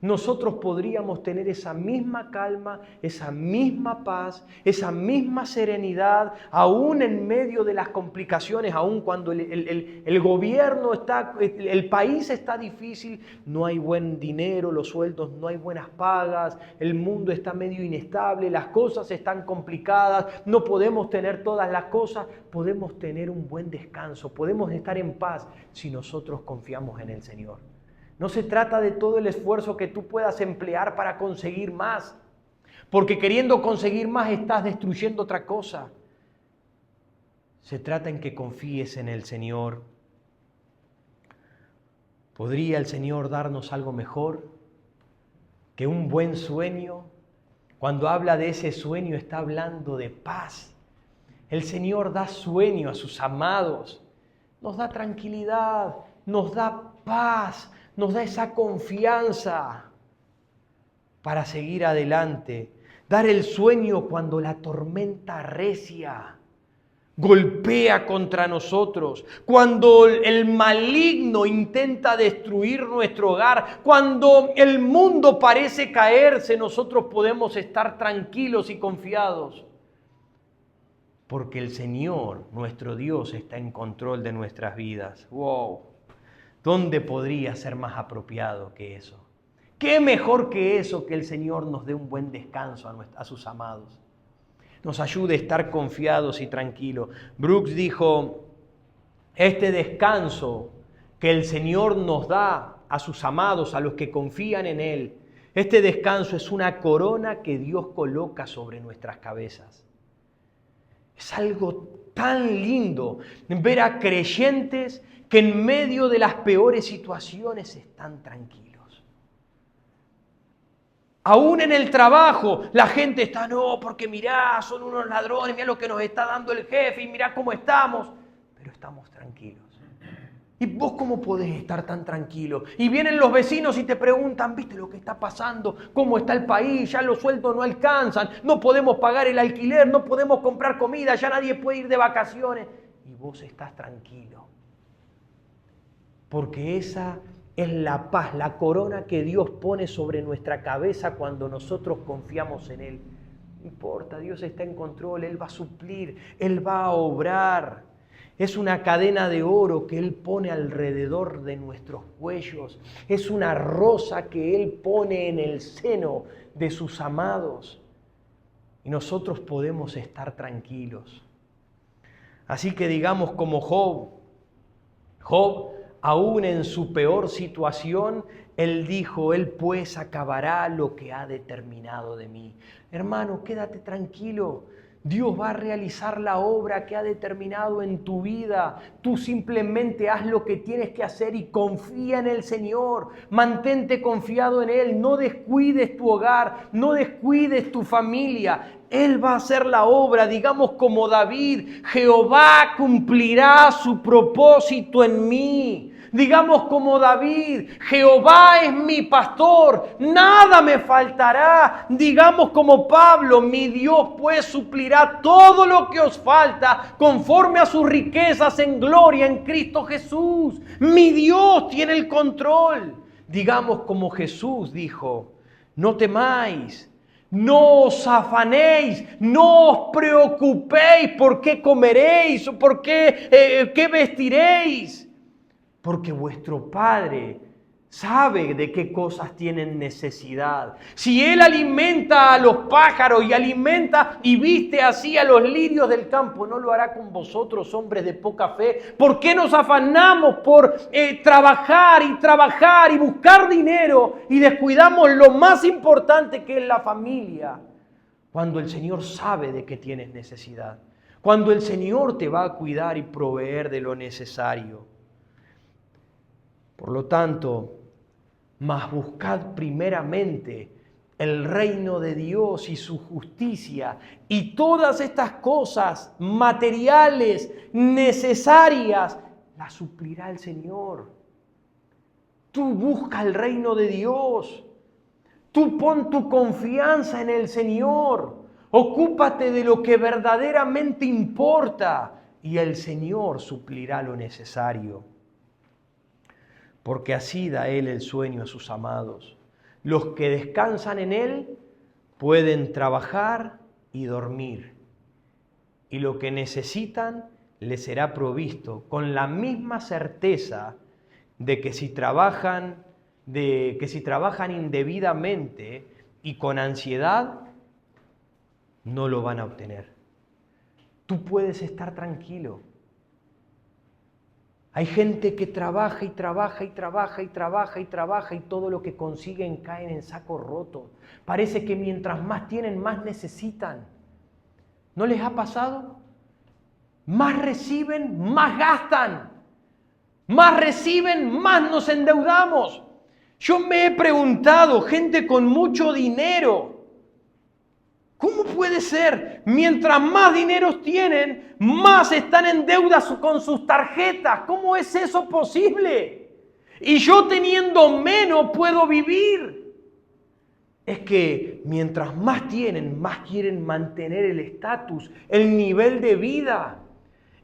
nosotros podríamos tener esa misma calma, esa misma paz, esa misma serenidad, aún en medio de las complicaciones, aún cuando el gobierno está, el país está difícil, no hay buen dinero, los sueldos, no hay buenas pagas, el mundo está medio inestable, las cosas están complicadas, no podemos tener todas las cosas, podemos tener un buen descanso, podemos estar en paz si nosotros confiamos en el Señor. No se trata de todo el esfuerzo que tú puedas emplear para conseguir más, porque queriendo conseguir más estás destruyendo otra cosa. Se trata en que confíes en el Señor. ¿Podría el Señor darnos algo mejor que un buen sueño? Cuando habla de ese sueño está hablando de paz. El Señor da sueño a sus amados, nos da tranquilidad, nos da paz, nos da esa confianza para seguir adelante. Dar el sueño cuando la tormenta arrecia, golpea contra nosotros, cuando el maligno intenta destruir nuestro hogar, cuando el mundo parece caerse, nosotros podemos estar tranquilos y confiados. Porque el Señor, nuestro Dios, está en control de nuestras vidas. ¡Wow! ¿Dónde podría ser más apropiado que eso? ¿Qué mejor que eso que el Señor nos dé un buen descanso a sus amados? Nos ayude a estar confiados y tranquilos. Brooks dijo, este descanso que el Señor nos da a sus amados, a los que confían en Él, este descanso es una corona que Dios coloca sobre nuestras cabezas. Es algo tan lindo ver a creyentes que en medio de las peores situaciones están tranquilos. Aún en el trabajo la gente está, no, porque mirá, son unos ladrones, mirá lo que nos está dando el jefe y mirá cómo estamos. Pero estamos tranquilos. ¿Y vos cómo podés estar tan tranquilo? Y vienen los vecinos y te preguntan, ¿viste lo que está pasando? ¿Cómo está el país? Ya los sueldos no alcanzan, no podemos pagar el alquiler, no podemos comprar comida, ya nadie puede ir de vacaciones. Y vos estás tranquilo. Porque esa es la paz, la corona que Dios pone sobre nuestra cabeza cuando nosotros confiamos en Él. No importa, Dios está en control, Él va a suplir, Él va a obrar. Es una cadena de oro que Él pone alrededor de nuestros cuellos. Es una rosa que Él pone en el seno de sus amados. Y nosotros podemos estar tranquilos. Así que digamos como Job, aún en su peor situación, él dijo, Él pues acabará lo que ha determinado de mí. Hermano, quédate tranquilo. Dios va a realizar la obra que ha determinado en tu vida. Tú simplemente haz lo que tienes que hacer y confía en el Señor. Mantente confiado en Él. No descuides tu hogar, no descuides tu familia. Él va a hacer la obra, digamos como David, Jehová cumplirá su propósito en mí. Digamos como David, Jehová es mi pastor, nada me faltará. Digamos como Pablo, mi Dios pues suplirá todo lo que os falta conforme a sus riquezas en gloria en Cristo Jesús. Mi Dios tiene el control. Digamos como Jesús dijo, no temáis. No os afanéis, no os preocupéis por qué comeréis o por qué vestiréis. Porque vuestro Padre sabe de qué cosas tienen necesidad. Si Él alimenta a los pájaros y alimenta y viste así a los lirios del campo, ¿no lo hará con vosotros, hombres de poca fe? ¿Por qué nos afanamos por trabajar y buscar dinero y descuidamos lo más importante que es la familia? Cuando el Señor sabe de qué tienes necesidad. Cuando el Señor te va a cuidar y proveer de lo necesario. Por lo tanto, mas buscad primeramente el reino de Dios y su justicia, y todas estas cosas materiales necesarias las suplirá el Señor. Tú busca el reino de Dios. Tú pon tu confianza en el Señor. Ocúpate de lo que verdaderamente importa y el Señor suplirá lo necesario. Porque así da Él el sueño a sus amados. Los que descansan en Él pueden trabajar y dormir. Y lo que necesitan les será provisto, con la misma certeza de que si trabajan indebidamente y con ansiedad, no lo van a obtener. Tú puedes estar tranquilo. Hay gente que trabaja y trabaja y trabaja y trabaja y trabaja y todo lo que consiguen caen en saco roto. Parece que mientras más tienen, más necesitan. ¿No les ha pasado? Más reciben, más gastan. Más reciben, más nos endeudamos. Yo me he preguntado, gente con mucho dinero, ¿cómo puede ser? Mientras más dinero tienen, más están en deuda con sus tarjetas. ¿Cómo es eso posible? Y yo teniendo menos puedo vivir. Es que mientras más tienen, más quieren mantener el estatus, el nivel de vida.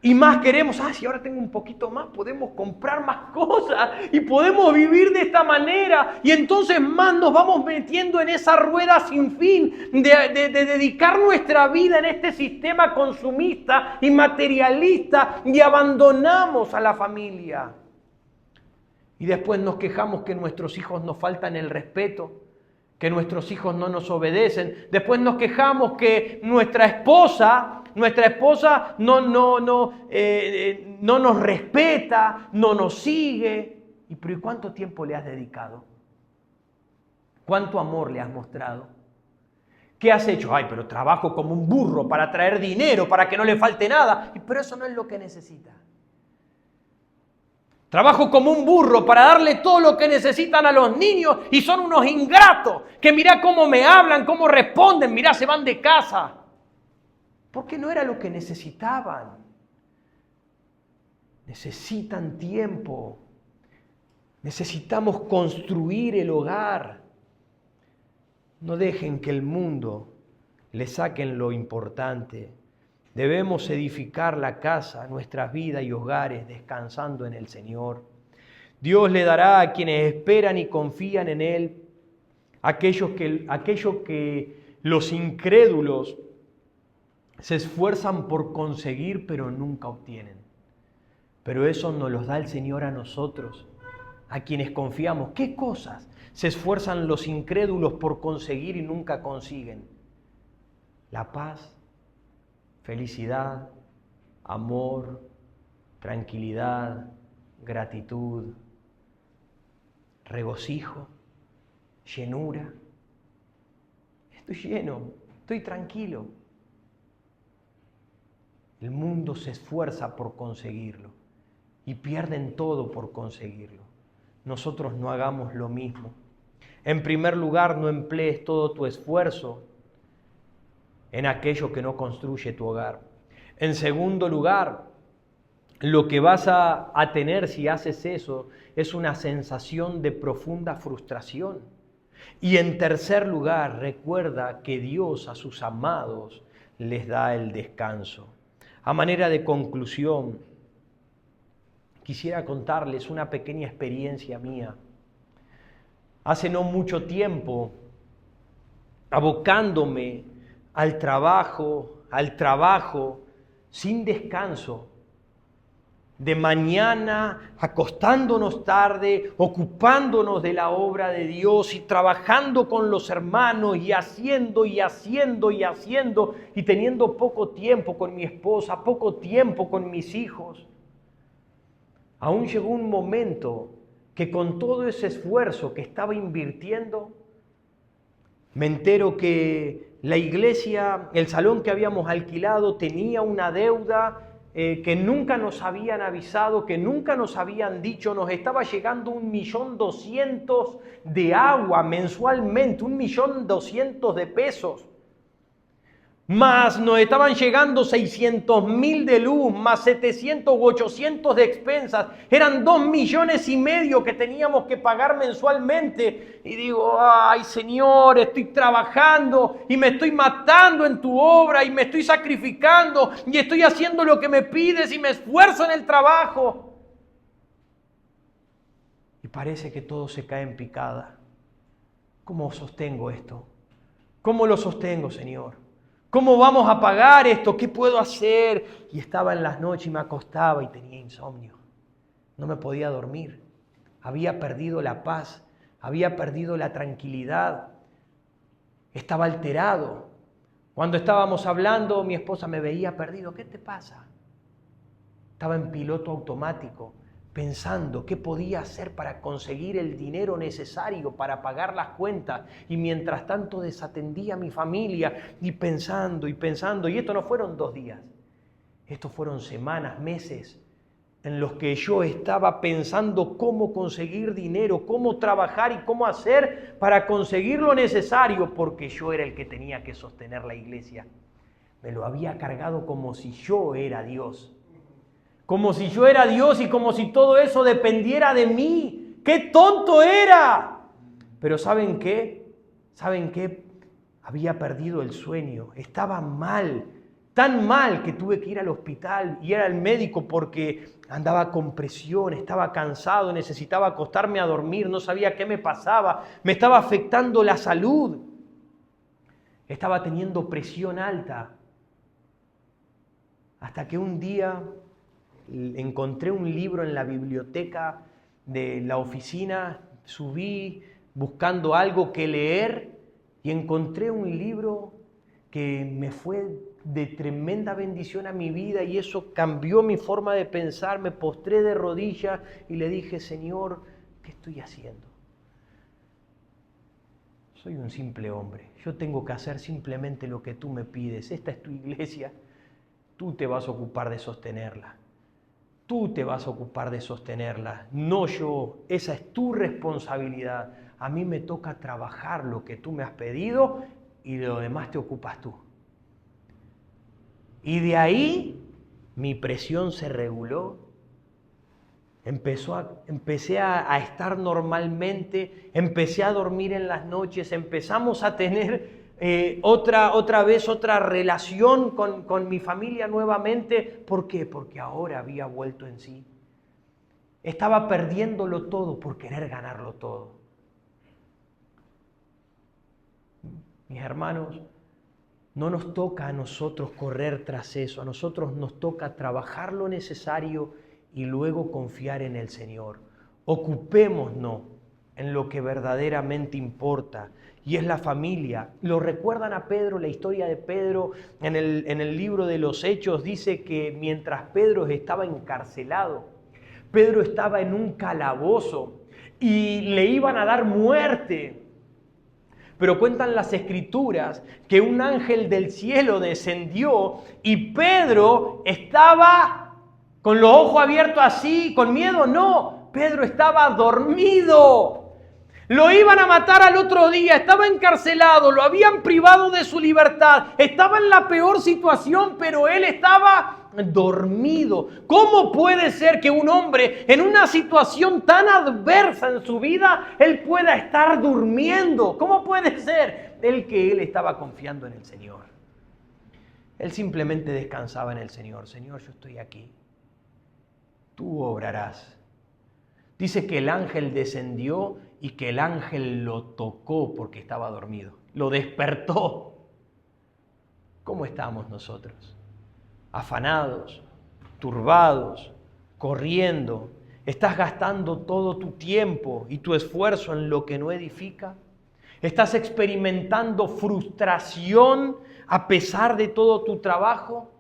Y más queremos, si ahora tengo un poquito más, podemos comprar más cosas y podemos vivir de esta manera. Y entonces más nos vamos metiendo en esa rueda sin fin de dedicar nuestra vida en este sistema consumista y materialista y abandonamos a la familia. Y después nos quejamos que nuestros hijos nos faltan el respeto, que nuestros hijos no nos obedecen. Después nos quejamos que nuestra esposa no nos respeta, no nos sigue. ¿Pero y cuánto tiempo le has dedicado? ¿Cuánto amor le has mostrado? ¿Qué has hecho? Pero trabajo como un burro para traer dinero, para que no le falte nada. Pero eso no es lo que necesita. Trabajo como un burro para darle todo lo que necesitan a los niños y son unos ingratos que mirá cómo me hablan, cómo responden, mirá, se van de casa. Porque no era lo que necesitaban. Necesitan tiempo. Necesitamos construir el hogar. No dejen que el mundo le saquen lo importante. Debemos edificar la casa, nuestras vidas y hogares descansando en el Señor. Dios le dará a quienes esperan y confían en Él, aquellos que los incrédulos se esfuerzan por conseguir pero nunca obtienen. Pero eso nos los da el Señor a nosotros, a quienes confiamos. ¿Qué cosas se esfuerzan los incrédulos por conseguir y nunca consiguen? La paz, felicidad, amor, tranquilidad, gratitud, regocijo, llenura. Estoy lleno, estoy tranquilo. El mundo se esfuerza por conseguirlo y pierden todo por conseguirlo. Nosotros no hagamos lo mismo. En primer lugar, no emplees todo tu esfuerzo en aquello que no construye tu hogar. En segundo lugar, lo que vas a tener si haces eso es una sensación de profunda frustración. Y en tercer lugar, recuerda que Dios a sus amados les da el descanso. A manera de conclusión, quisiera contarles una pequeña experiencia mía. Hace no mucho tiempo, abocándome al trabajo, sin descanso, de mañana, acostándonos tarde, ocupándonos de la obra de Dios y trabajando con los hermanos y haciendo, y teniendo poco tiempo con mi esposa, poco tiempo con mis hijos. Aún llegó un momento que con todo ese esfuerzo que estaba invirtiendo, me entero que la iglesia, el salón que habíamos alquilado, tenía una deuda que nunca nos habían avisado, que nunca nos habían dicho. Nos estaba llegando 1.200.000 de agua mensualmente, 1.200.000 de pesos. Más nos estaban llegando 600.000 de luz, más 700 u 800 de expensas. Eran 2,5 millones que teníamos que pagar mensualmente. Y digo, ay Señor, estoy trabajando y me estoy matando en tu obra y me estoy sacrificando y estoy haciendo lo que me pides y me esfuerzo en el trabajo. Y parece que todo se cae en picada. ¿cómo sostengo esto? ¿Cómo lo sostengo, Señor? ¿Cómo vamos a pagar esto? ¿Qué puedo hacer? Y estaba en las noches y me acostaba y tenía insomnio. No me podía dormir. Había perdido la paz, había perdido la tranquilidad. Estaba alterado. Cuando estábamos hablando, mi esposa me veía perdido. ¿Qué te pasa? Estaba en piloto automático, pensando qué podía hacer para conseguir el dinero necesario para pagar las cuentas. Y mientras tanto desatendía a mi familia y pensando. Y esto no fueron 2 días. Estos fueron semanas, meses, en los que yo estaba pensando cómo conseguir dinero, cómo trabajar y cómo hacer para conseguir lo necesario, porque yo era el que tenía que sostener la iglesia. Me lo había cargado como si yo era Dios. Como si yo era Dios y como si todo eso dependiera de mí. ¡Qué tonto era! Pero ¿saben qué? ¿Saben qué? Había perdido el sueño. Estaba mal. Tan mal que tuve que ir al hospital y ir al médico porque andaba con presión, estaba cansado, necesitaba acostarme a dormir, no sabía qué me pasaba, me estaba afectando la salud. Estaba teniendo presión alta. Hasta que un día encontré un libro en la biblioteca de la oficina, subí buscando algo que leer y encontré un libro que me fue de tremenda bendición a mi vida y eso cambió mi forma de pensar. Me postré de rodillas y le dije: Señor, ¿qué estoy haciendo? Soy un simple hombre, yo tengo que hacer simplemente lo que tú me pides. Esta es tu iglesia, tú te vas a ocupar de sostenerla. Tú te vas a ocupar de sostenerla, no yo. Esa es tu responsabilidad. A mí me toca trabajar lo que tú me has pedido y de lo demás te ocupas tú. Y de ahí mi presión se reguló. Empecé a estar normalmente, empecé a dormir en las noches, empezamos a tener otra vez otra relación con mi familia nuevamente. ¿Por qué? Porque ahora había vuelto en sí. Estaba perdiéndolo todo por querer ganarlo todo. Mis hermanos, no nos toca a nosotros correr tras eso, a nosotros nos toca trabajar lo necesario y luego confiar en el Señor. Ocupémonos en lo que verdaderamente importa, y es la familia. ¿Lo recuerdan a Pedro? La historia de Pedro en el libro de los Hechos dice que mientras Pedro estaba encarcelado, Pedro estaba en un calabozo y le iban a dar muerte. Pero cuentan las Escrituras que un ángel del cielo descendió y Pedro estaba con los ojos abiertos así, con miedo. No, Pedro estaba dormido. Lo iban a matar al otro día, estaba encarcelado, lo habían privado de su libertad, estaba en la peor situación, pero él estaba dormido. ¿Cómo puede ser que un hombre en una situación tan adversa en su vida, él pueda estar durmiendo? ¿Cómo puede ser? Él estaba confiando en el Señor. Él simplemente descansaba en el Señor. Señor, yo estoy aquí. Tú obrarás. Dice que el ángel descendió y que el ángel lo tocó porque estaba dormido. Lo despertó. ¿Cómo estamos nosotros? Afanados, turbados, corriendo. ¿Estás gastando todo tu tiempo y tu esfuerzo en lo que no edifica? ¿Estás experimentando frustración a pesar de todo tu trabajo?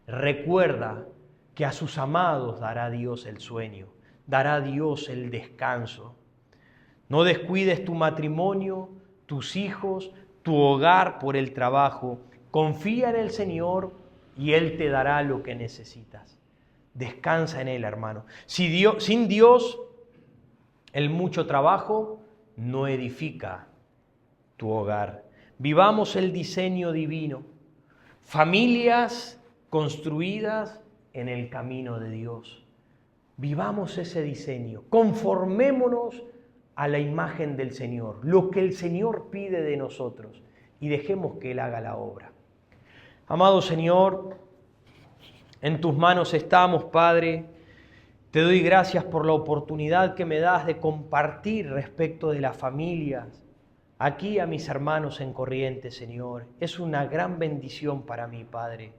Recuerda que a sus amados dará Dios el sueño, dará Dios el descanso. No descuides tu matrimonio, tus hijos, tu hogar por el trabajo. Confía en el Señor y Él te dará lo que necesitas. Descansa en Él, hermano. Sin Dios, el mucho trabajo no edifica tu hogar. Vivamos el diseño divino. Familias construidas en el camino de Dios. Vivamos ese diseño. Conformémonos a la imagen del Señor, lo que el Señor pide de nosotros, y dejemos que Él haga la obra. Amado Señor, en tus manos estamos, Padre. Te doy gracias por la oportunidad que me das de compartir respecto de las familias. aquí a mis hermanos en Corrientes, Señor. Es una gran bendición para mí, Padre,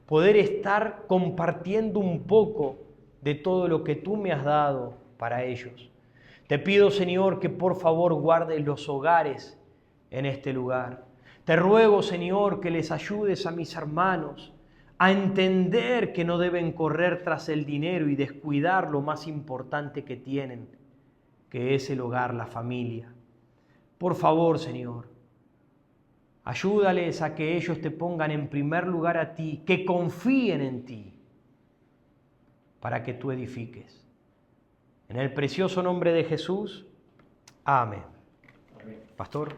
poder estar compartiendo un poco de todo lo que tú me has dado para ellos. Te pido, Señor, que por favor guardes los hogares en este lugar. Te ruego, Señor, que les ayudes a mis hermanos a entender que no deben correr tras el dinero y descuidar lo más importante que tienen, que es el hogar, la familia. Por favor, Señor, ayúdales a que ellos te pongan en primer lugar a ti, que confíen en ti, para que tú edifiques. En el precioso nombre de Jesús, amén. Pastor.